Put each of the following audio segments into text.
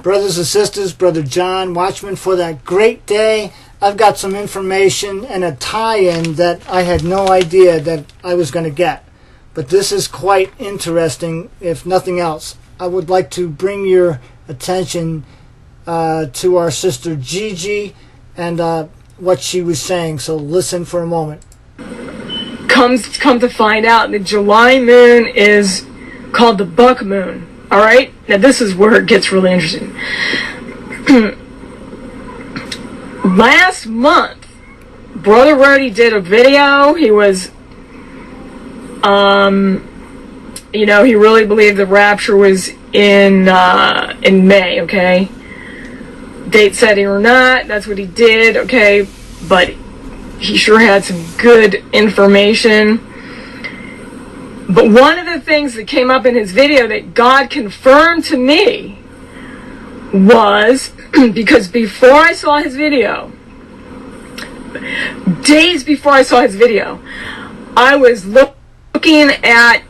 Brothers and sisters, Brother John, watchman for that great day. I've got some information and a tie-in that I had no idea that I was going to get. But this is quite interesting, if nothing else. I would like to bring your attention to our sister Gigi and what she was saying. So listen for a moment. Come to find out, the July moon is called the buck moon. All right? Now this is where it gets really interesting. Last month, Brother Rody did a video. He was, he really believed the rapture was in May, okay? Date setting or not, that's what he did, okay? But he sure had some good information. But one of the things that came up in his video that God confirmed to me was, because before I saw his video, days before I saw his video, I was looking at,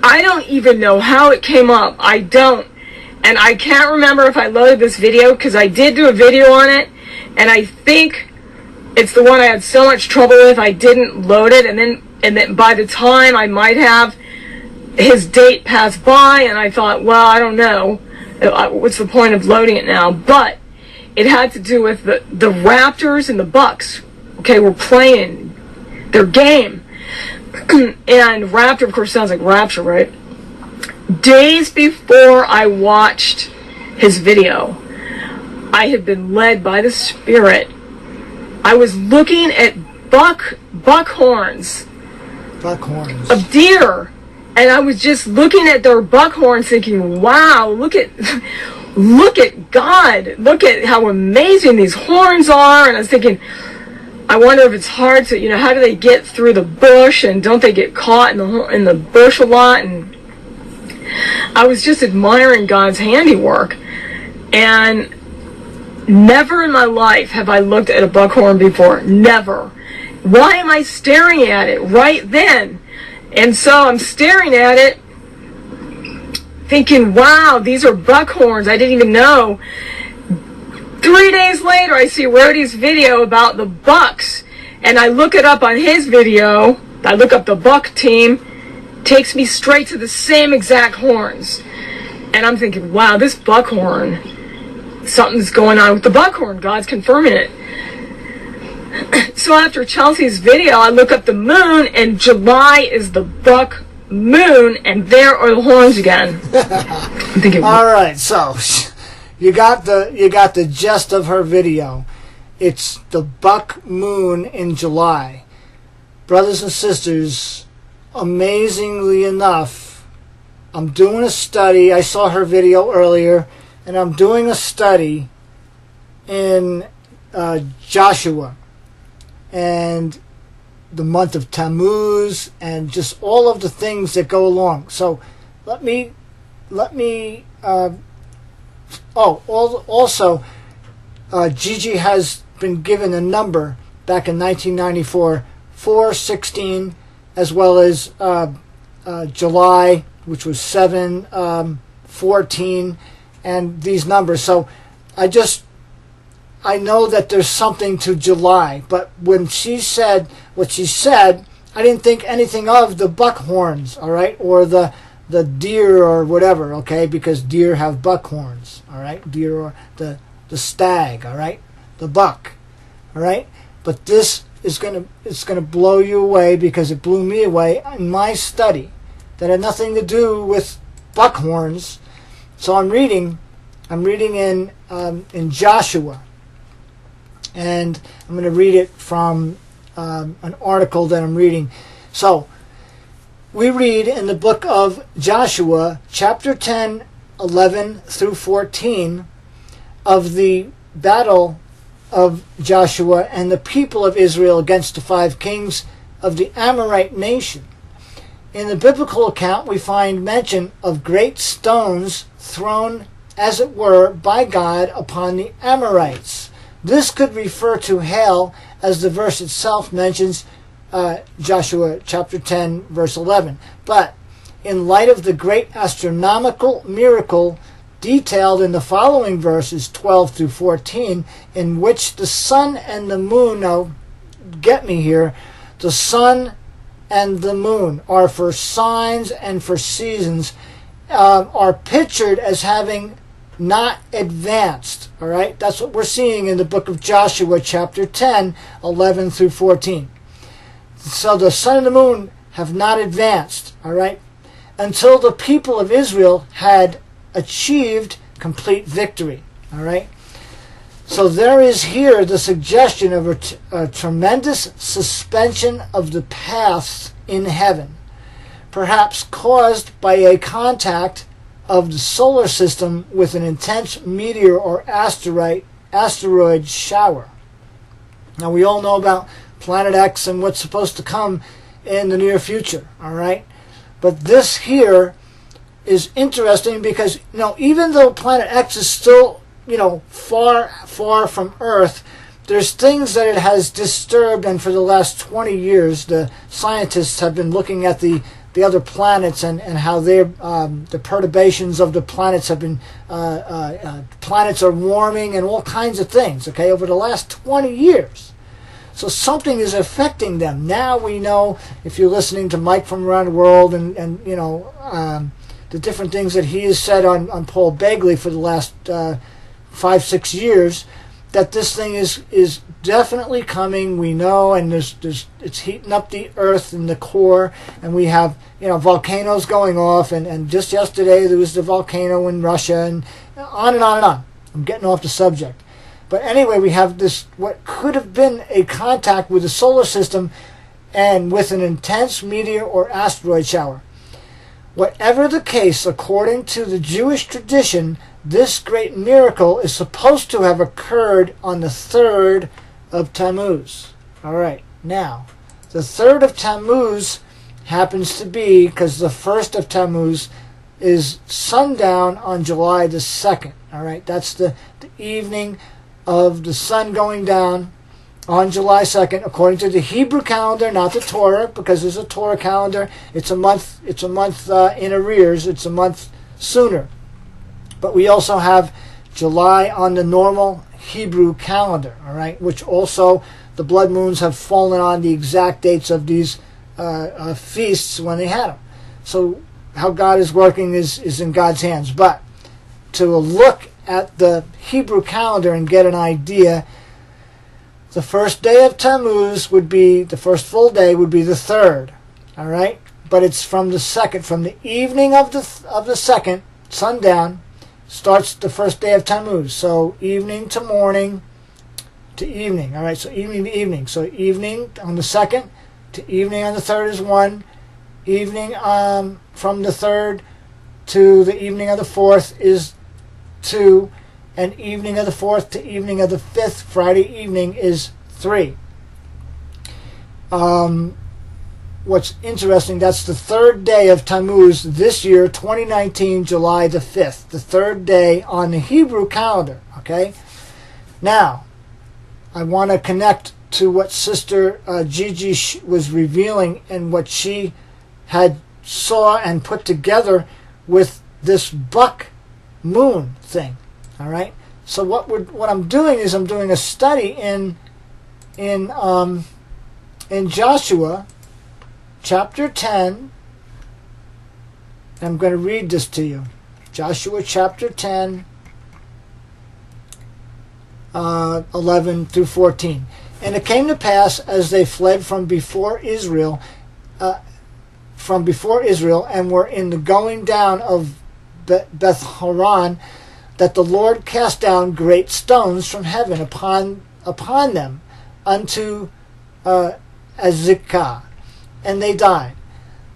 I don't even know how it came up. I don't. And I can't remember if I loaded this video, because I did do a video on it, and I think it's the one I had so much trouble with, I didn't load it, and then by the time I might have, his date passed by, and I thought, well, I don't know, what's the point of loading it now? But it had to do with the Raptors and the Bucks, okay, were playing their game. And Raptor, of course, sounds like rapture, right? Days before I watched his video, I had been led by the Spirit. I was looking at buck horns of deer, and I was just looking at their buck horns thinking, wow, look at God, look at how amazing these horns are. And I was thinking, I wonder if it's hard to, how do they get through the bush, and don't they get caught in the bush a lot? And I was just admiring God's handiwork. And never in my life have I looked at a buckhorn before. Never. Why am I staring at it right then? And so I'm staring at it thinking, wow, these are buckhorns. I didn't even know. 3 days later, I see Rody's video about the Bucks, and I look it up on his video. I look up the Buck team, takes me straight to the same exact horns. And I'm thinking, wow, this buckhorn, something's going on with the buckhorn. God's confirming it. So after Chelsea's video, I look up the moon, and July is the buck moon, and there are the horns again. I'm thinking, all right, so you got the gist of her video. It's the buck moon in July. Brothers and sisters, amazingly enough, I'm doing a study. I saw her video earlier, and I'm doing a study in Joshua and the month of Tammuz and just all of the things that go along. So let me also Gigi has been given a number back in 1994, 416, as well as July, which was 714, and these numbers. So I know that there's something to July, but when she said what she said, I didn't think anything of the buck horns, all right, or the deer or whatever, okay, because deer have buck horns, all right, deer or the stag, all right, the buck, all right. But this is it's gonna blow you away, because it blew me away in my study that had nothing to do with buck horns. So I'm reading in Joshua. And I'm going to read it from an article that I'm reading. So, we read in the book of Joshua, chapter 10, 11 through 14, of the battle of Joshua and the people of Israel against the 5 kings of the Amorite nation. In the biblical account, we find mention of great stones thrown, as it were, by God upon the Amorites. This could refer to hail, as the verse itself mentions, Joshua chapter 10, verse 11. But in light of the great astronomical miracle detailed in the following verses 12 through 14, in which the sun and the moon, now get me here, the sun and the moon are for signs and for seasons, are pictured as having not advanced. All right, that's what we're seeing in the book of Joshua, chapter 10, 11 through 14. So the sun and the moon have not advanced, all right, until the people of Israel had achieved complete victory, all right. So there is here the suggestion of a tremendous suspension of the paths in heaven, perhaps caused by a contact of the solar system with an intense meteor or asteroid shower. Now we all know about Planet X and what's supposed to come in the near future, all right? But this here is interesting because, even though Planet X is still, far, far from Earth, there's things that it has disturbed, and for the last 20 years, the scientists have been looking at the other planets and how the perturbations of the planets have been, planets are warming and all kinds of things, okay, over the last 20 years. So something is affecting them. Now we know, if you're listening to Mike from around the world and the different things that he has said on Paul Begley for the last 5-6 years, that this thing is definitely coming. We know, and it's heating up the earth and the core, and we have volcanoes going off, and just yesterday there was the volcano in Russia, and on and on and on. I'm getting off the subject. But anyway, we have this, what could have been a contact with the solar system and with an intense meteor or asteroid shower. Whatever the case, according to the Jewish tradition, this great miracle is supposed to have occurred on the 3rd of Tammuz. All right, now, the 3rd of Tammuz happens to be, because the 1st of Tammuz is sundown on July the 2nd. All right, that's the evening of the sun going down on July 2nd, according to the Hebrew calendar, not the Torah, because there's a Torah calendar. It's a month in arrears. It's a month sooner. But we also have July on the normal Hebrew calendar, all right, which also the blood moons have fallen on the exact dates of these feasts when they had them. So how God is working is in God's hands. But to look at the Hebrew calendar and get an idea, the first day of Tammuz would be, the first full day would be the 3rd, all right? But it's from the 2nd, from the evening of the 2nd, sundown, starts the first day of Tammuz. So evening to morning to evening, all right? So evening to evening. So evening on the 2nd to evening on the 3rd is 1. Evening from the 3rd to the evening of the 4th is 2, and evening of the 4th to evening of the 5th, Friday evening, is 3. What's interesting, that's the 3rd day of Tammuz this year, 2019, July the 5th, the 3rd day on the Hebrew calendar, okay? Now, I want to connect to what Sister Gigi was revealing and what she had saw and put together with this buck moon thing, all right? So what I'm doing is I'm doing a study in Joshua chapter 10. I'm going to read this to you. Joshua chapter 10, 11 through 14. And it came to pass, as they fled from before Israel, and were in the going down of Beth Horon, that the Lord cast down great stones from heaven upon them unto Azekah, and they died.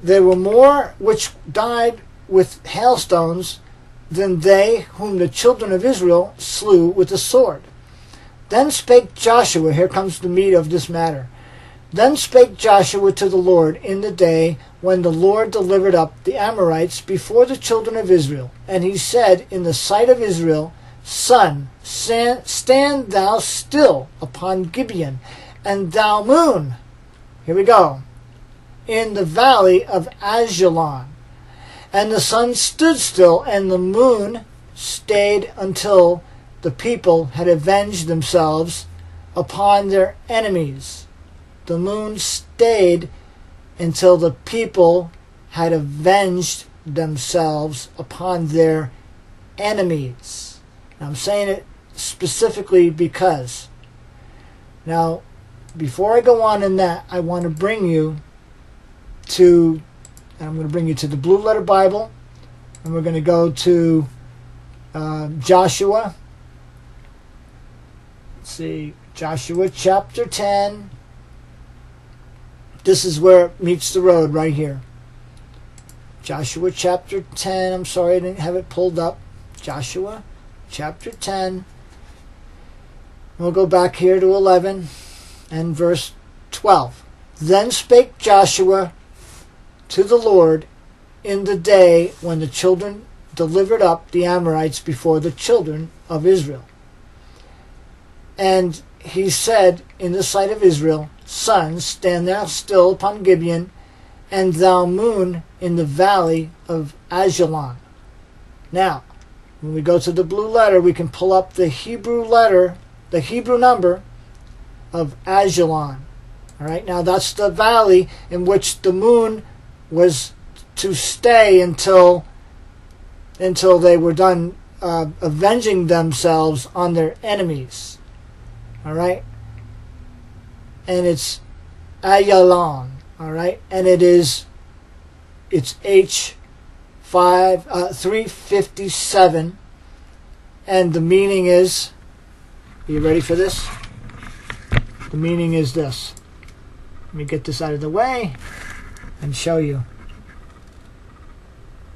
There were more which died with hailstones than they whom the children of Israel slew with the sword. Then spake Joshua, here comes the meat of this matter. Then spake Joshua to the Lord in the day when the Lord delivered up the Amorites before the children of Israel. And he said in the sight of Israel, Sun, stand thou still upon Gibeon, and thou moon, here we go, in the valley of Ajalon. And the sun stood still, and the moon stayed until the people had avenged themselves upon their enemies. The moon stayed until the people had avenged themselves upon their enemies. Now, I'm saying it specifically because, now, before I go on in that, I want to bring you to, I'm going to bring you to the Blue Letter Bible, and we're going to go to Joshua. Let's see, Joshua chapter 10. This is where it meets the road right here. Joshua chapter 10. I'm sorry I didn't have it pulled up. Joshua chapter 10. We'll go back here to 11 and verse 12. Then spake Joshua to the Lord in the day when the children delivered up the Amorites before the children of Israel. And he said in the sight of Israel, Sun, stand thou still upon Gibeon, and thou moon in the valley of Ajalon. Now, when we go to the blue letter, we can pull up the Hebrew letter, the Hebrew number of Ajalon. All right, now that's the valley in which the moon was to stay until they were done avenging themselves on their enemies. All right, and it's Ajalon. All right, and it's H357, and the meaning is, are you ready for this? The meaning is this. Let me get this out of the way and show you.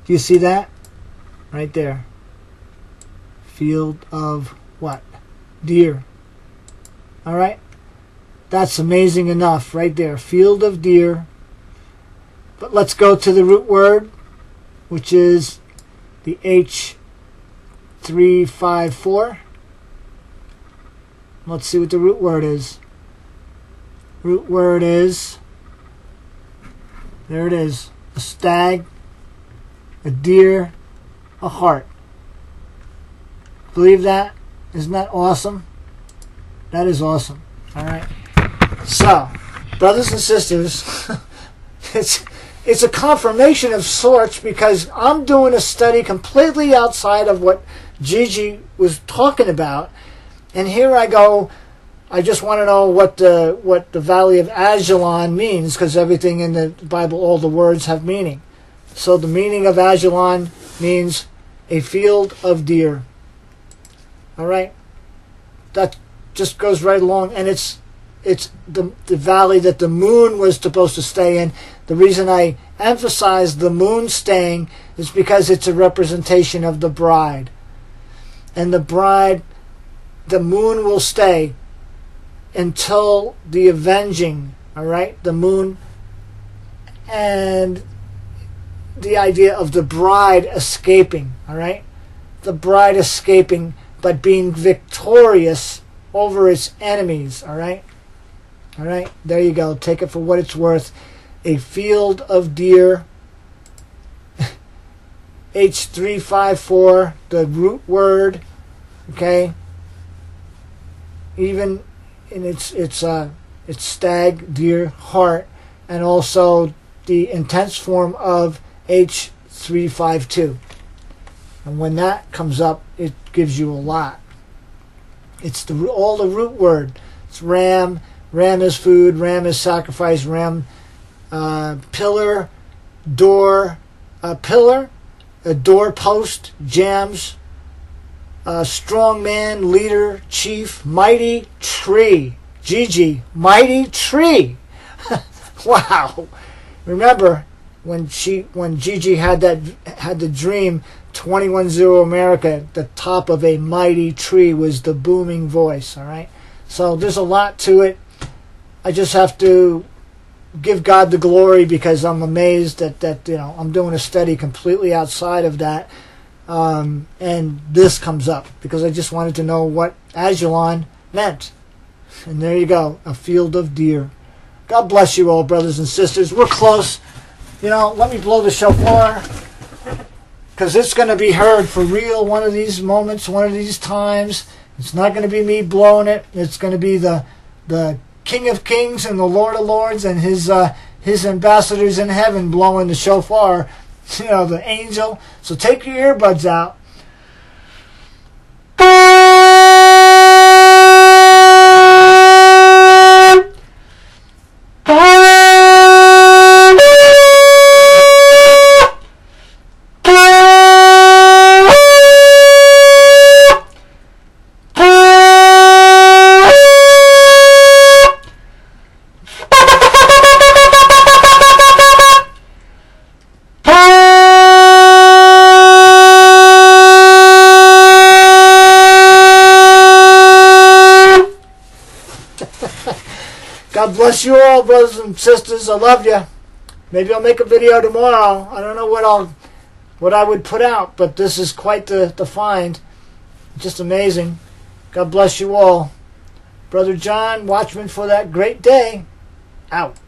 Do you see that? Right there. Field of what? Deer. All right? That's amazing enough right there. Field of deer. But let's go to the root word, which is the H354. Let's see what the root word is. Root word is, there it is, a stag, a deer, a hart. Believe that? Isn't that awesome? That is awesome. All right. So, brothers and sisters, it's a confirmation of sorts, because I'm doing a study completely outside of what Gigi was talking about, and here I go. I just want to know what the Valley of Ajalon means, because everything in the Bible, all the words have meaning. So the meaning of Ajalon means a field of deer. All right, that just goes right along, and it's the valley that the moon was supposed to stay in. The reason I emphasize the moon staying is because it's a representation of the bride, and the bride, the moon will stay until the avenging, all right? The moon, and the idea of the bride escaping, all right? The bride escaping, but being victorious over its enemies, all right? All right, there you go. Take it for what it's worth. A field of deer, H354, the root word, okay? Even in it's stag, deer, hart, and also the intense form of H352. And when that comes up, it gives you a lot. It's all the root word. It's ram. Ram is food. Ram is sacrifice. Ram, pillar, door, pillar, a doorpost, jams, strong man, leader, chief, mighty tree. Gigi, mighty tree. Wow. Remember when Gigi had the dream, 210 America, the top of a mighty tree was the booming voice, all right? So there's a lot to it. I just have to give God the glory, because I'm amazed that I'm doing a study completely outside of that. And this comes up because I just wanted to know what Ajalon meant. And there you go, a field of deer. God bless you all, brothers and sisters. We're close. Let me blow the shofar, because it's going to be heard for real one of these moments, one of these times. It's not going to be me blowing it. It's going to be the King of Kings and the Lord of Lords and his ambassadors in heaven blowing the shofar, the angel. So take your earbuds out. God bless you all, brothers and sisters. I love you. Maybe I'll make a video tomorrow. I don't know what I would put out, but this is quite the find. Just amazing. God bless you all. Brother John, watchman for that great day, out.